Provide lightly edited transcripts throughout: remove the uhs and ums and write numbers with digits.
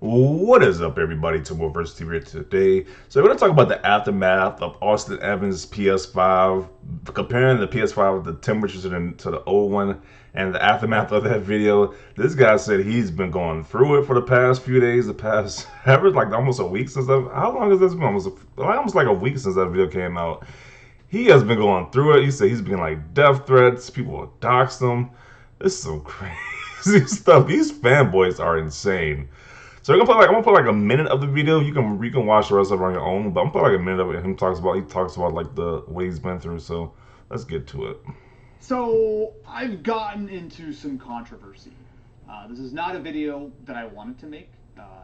What is up, everybody? Tomo vs. TV here today. So we're going to talk about the aftermath of Austin Evans' PS5, comparing the PS5 with the temperatures to the old one, and the aftermath of that video. This guy said he's been going through it for the past few days, the past average like almost a week since that. How long has this been? Almost like a week since that video came out. He has been going through it. He said he's been like death threats. People will dox him. This is some crazy stuff. These fanboys are insane. So I'm gonna put like a minute of the video. You can watch the rest of it on your own, but I'm gonna put like a minute of it. He talks about like the what he's been through. So let's get to it. So I've gotten into some controversy. This is not a video that I wanted to make.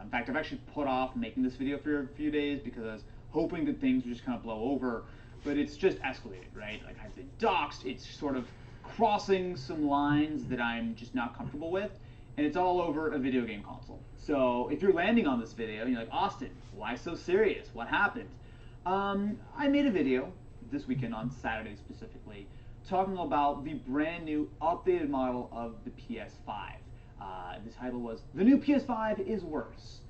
In fact, I've actually put off making this video for a few days because I was hoping that things would just kind of blow over. But it's just escalated, right? Like I've been doxxed. It's sort of crossing some lines that I'm just not comfortable with, and it's all over a video game console. So if you're landing on this video and you're like, Austin, why so serious? What happened? I made a video this weekend on Saturday specifically talking about the brand new updated model of the PS5. The title was "The New PS5 is Worse."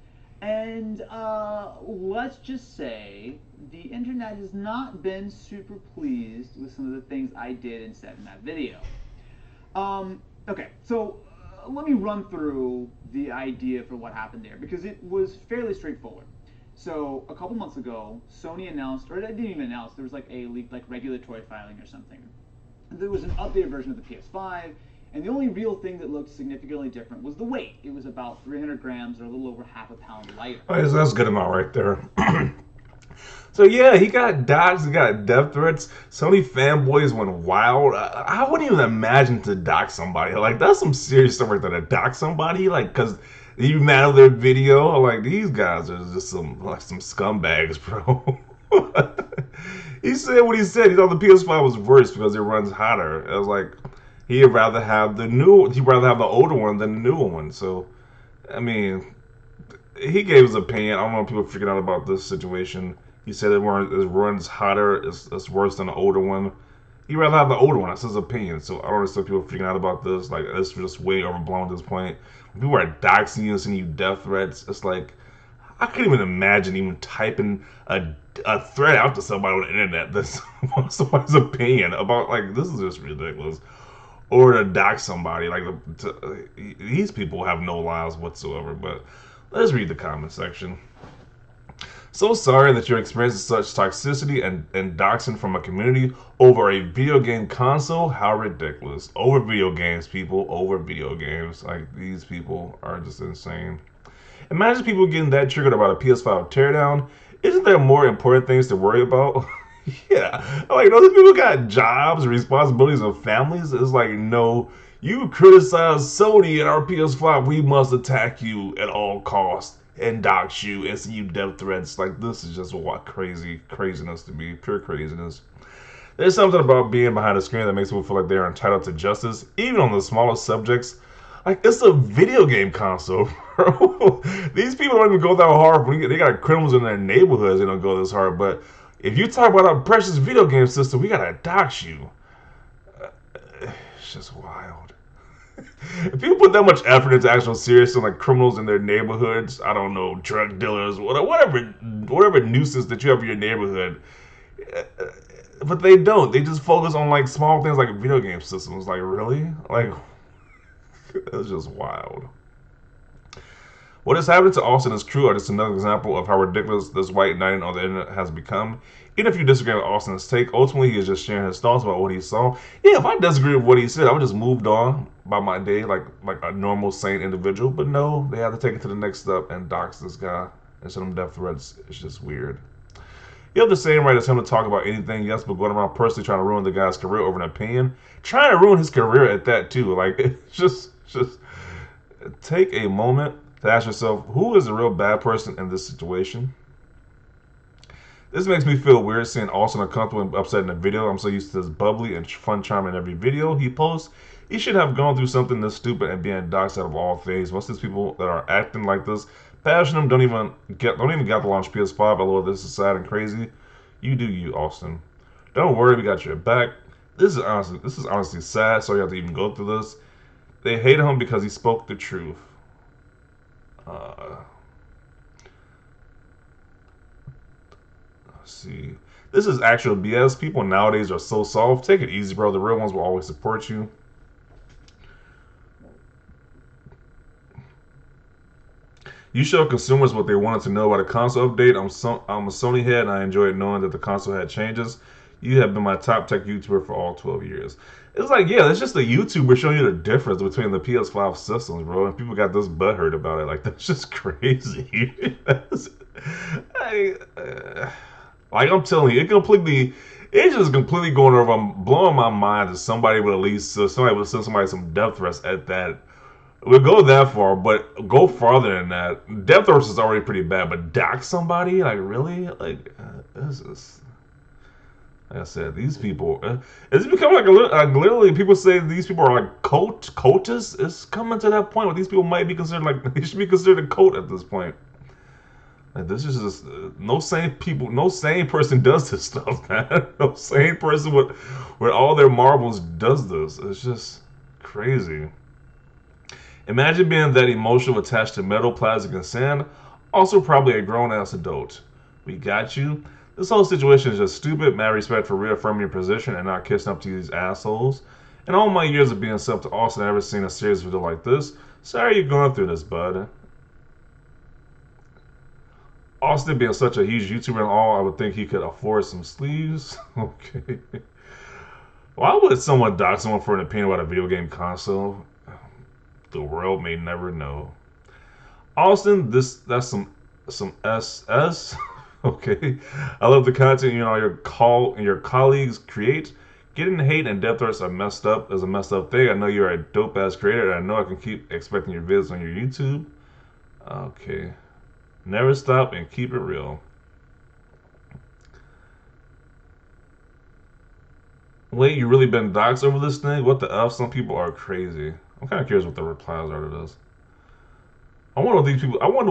And let's just say the internet has not been super pleased with some of the things I did and said in that video. Okay, so let me run through the idea for what happened there because it was fairly straightforward. So a couple months ago, Sony announced, or they didn't even announce, there was like a leaked like regulatory filing or something. There was an updated version of the PS5, and the only real thing that looked significantly different was the weight. It was about 300 grams, or a little over half a pound lighter. Oh, that's a good amount right there. So yeah, he got doxxed, he got death threats. Sony fanboys went wild. I wouldn't even imagine to dox somebody. Like that's some serious stuff right there. To dox somebody, like, cause you mad at their video. Like these guys are just some scumbags, bro. He said what he said. He thought the PS5 was worse because it runs hotter. It was like he'd rather have the older one than the newer one. So, I mean, he gave his opinion. I don't know if people freaking out about this situation. He said it runs hotter. It's worse than the older one. He'd rather have the older one. That's his opinion. So I don't understand people freaking out about this. Like it's just way overblown at this point. When people are doxing you and sending you death threats, it's like I couldn't even imagine even typing a thread out to somebody on the internet that's somebody's opinion about like this is just ridiculous. Or to dox somebody like these people have no lives whatsoever. But let's read the comment section. So sorry that you're experiencing such toxicity and doxing from a community over a video game console. How ridiculous. Over video games, people. Over video games. Like, these people are just insane. Imagine people getting that triggered about a PS5 teardown. Isn't there more important things to worry about? Yeah. Like, those people got jobs, responsibilities, and families. It's like, no, you criticize Sony and our PS5. We must attack you at all costs and dox you and send you death threats. Like this is just what craziness to me, pure craziness. There's something about being behind a screen that makes people feel like they're entitled to justice, even on the smallest subjects. Like it's a video game console, bro. These people don't even go that hard. They got criminals in their neighborhoods. They don't go this hard. But if you talk about our precious video game system, we gotta dox you. It's just wild. If people put that much effort into actual serious and like criminals in their neighborhoods, I don't know, drug dealers, whatever nuisance that you have in your neighborhood, but they don't. They just focus on like small things like video game systems. Like really, like it's just wild. What has happened to Austin is true, are just another example of how ridiculous this white knighting on the internet has become. Even if you disagree with Austin's take, ultimately he is just sharing his thoughts about what he saw. Yeah, if I disagree with what he said, I would just moved on by my day like a normal, sane individual. But no, they have to take it to the next step and dox this guy and send him death threats. It's just weird. You have the same right as him to talk about anything, yes, but going around personally trying to ruin the guy's career over an opinion, trying to ruin his career at that too. Like it's just take a moment to ask yourself, who is the real bad person in this situation? This makes me feel weird seeing Austin uncomfortable and upset in a video. I'm so used to this bubbly and fun charm in every video he posts. He should have gone through something this stupid and being doxxed out of all things. Most of these people that are acting like this, bashing them, don't even get to launch PS5. Although this is sad and crazy, you do you, Austin. Don't worry, we got your back. This is honestly sad. So you have to even go through this. They hate him because he spoke the truth. see. This is actual BS. People nowadays are so soft. Take it easy, bro. The real ones will always support you. You show consumers what they wanted to know about a console update. I'm a Sony head, and I enjoyed knowing that the console had changes. You have been my top tech YouTuber for all 12 years. It's like, yeah, it's just a YouTuber showing you the difference between the PS5 systems, bro. And people got this butthurt about it. Like, that's just crazy. I, like, I'm telling you, it's just completely going over. I'm blowing my mind that somebody would at least, somebody would send somebody some death threats at that. We'll go that far, but go farther than that. Death threats is already pretty bad, but dox somebody? Like, really? Like, this is... Like I said, these people... it's becoming like literally, people say these people are like cultists. It's coming to that point where these people might be considered like... They should be considered a cult at this point. Like, this is just... no sane person does this stuff, man. No sane person with all their marbles does this. It's just crazy. Imagine being that emotional attached to metal, plastic, and sand. Also probably a grown-ass adult. We got you. This whole situation is just stupid. Mad respect for reaffirming your position and not kissing up to these assholes. In all my years of being sub to Austin, I've never seen a serious video like this. Sorry you're going through this, bud. Austin being such a huge YouTuber and all, I would think he could afford some sleeves. Okay. Why would someone dox someone for an opinion about a video game console? The world may never know. Austin, that's some SS. Okay. I love the content your colleagues create. Getting hate and death threats are messed up is a messed up thing. I know you're a dope ass creator, and I know I can keep expecting your videos on your YouTube. Okay. Never stop and keep it real. Wait, you really been doxxed over this thing? What the F? Some people are crazy. I'm kind of curious what the replies are to this. I wonder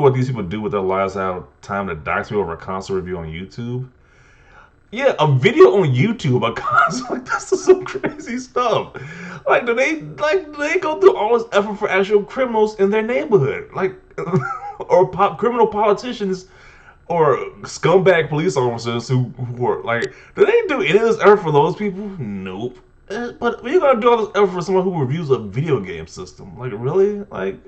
what these people do with their lives out time to dox me over a console review on YouTube. Yeah, a video on YouTube, a console, like that's just some crazy stuff. Like do they go through all this effort for actual criminals in their neighborhood, like or criminal politicians or scumbag police officers who are like, do they do any of this effort for those people? Nope. But you're gonna do all this effort for someone who reviews a video game system? Like really? Like,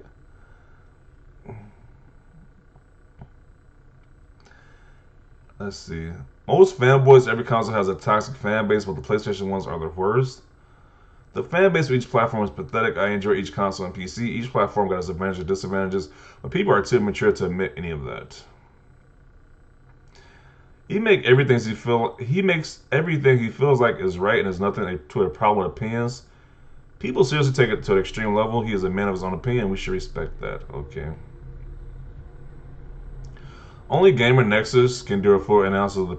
let's see. Most fanboys, every console has a toxic fan base, but the PlayStation ones are the worst. The fan base for each platform is pathetic. I enjoy each console and PC. Each platform got its advantages and disadvantages, but people are too mature to admit any of that. He makes everything he feels like is right, and there's nothing to a problem with opinions. People seriously take it to an extreme level. He is a man of his own opinion. We should respect that. Okay. Only Gamer Nexus can do a full analysis of the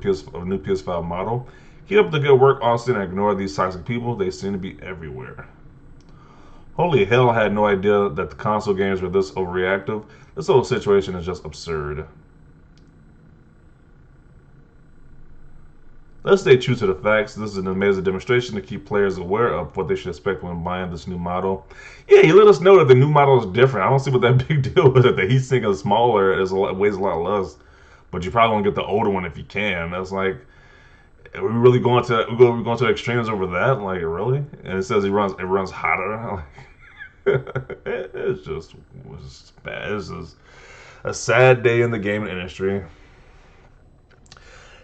new PS5 model. Keep up the good work, Austin, and ignore these toxic people. They seem to be everywhere. Holy hell, I had no idea that the console games were this overreactive. This whole situation is just absurd. Let's stay true to the facts. This is an amazing demonstration to keep players aware of what they should expect when buying this new model. Yeah, he let us know that the new model is different. I don't see what that big deal with it. The heatsink is smaller, weighs a lot less. But you probably won't get the older one if you can. That's like, are we really going to extremes over that? Like, really? And it says it runs hotter. It's just bad. This is a sad day in the gaming industry.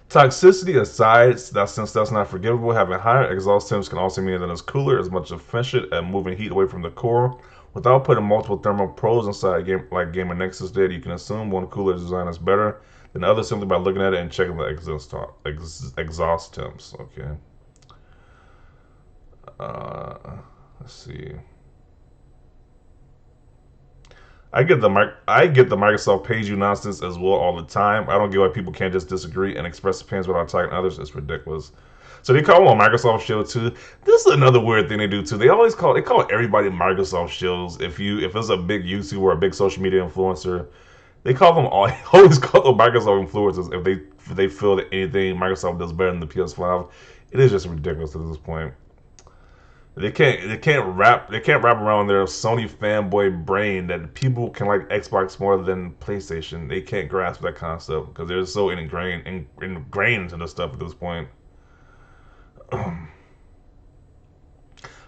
Toxicity aside, since that's not forgivable, having higher exhaust temps can also mean that it's cooler, as much efficient at moving heat away from the core. Without putting multiple thermal pros inside a game like Gamer Nexus did, you can assume one cooler design is better than the other simply by looking at it and checking the exhaust temps. Okay. Let's see. I get the Microsoft pays you nonsense as well all the time. I don't get why people can't just disagree and express opinions without attacking others. It's ridiculous. So they call them on Microsoft Shield too. This is another weird thing they do too. They call everybody Microsoft Shields. If it's a big YouTuber or a big social media influencer, they always call them Microsoft influencers if they feel that anything Microsoft does better than the PS5. It is just ridiculous at this point. They can't wrap around their Sony fanboy brain that people can like Xbox more than PlayStation. They can't grasp that concept because they're so ingrained into the stuff at this point.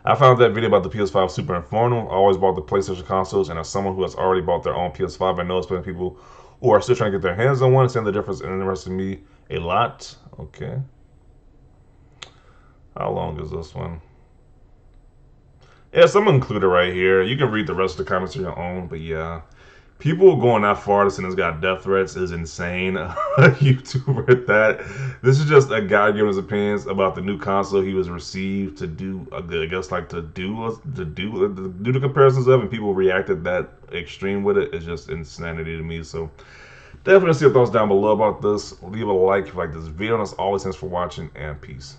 I found that video about the PS5 super informative. I always bought the PlayStation consoles, and as someone who has already bought their own PS5, I know it's plenty of people who are still trying to get their hands on one. Seeing the difference interested me a lot. Okay, how long is this one? Yeah, some included right here. You can read the rest of the comments on your own, but yeah. People going that far to say this got death threats is insane. A YouTuber at that. This is just a guy giving his opinions about the new console he was received to do. I guess like to do the comparisons of, and people reacted that extreme with it. It's just insanity to me. So definitely see your thoughts down below about this. Leave a like if you like this video. And as always, thanks for watching and peace.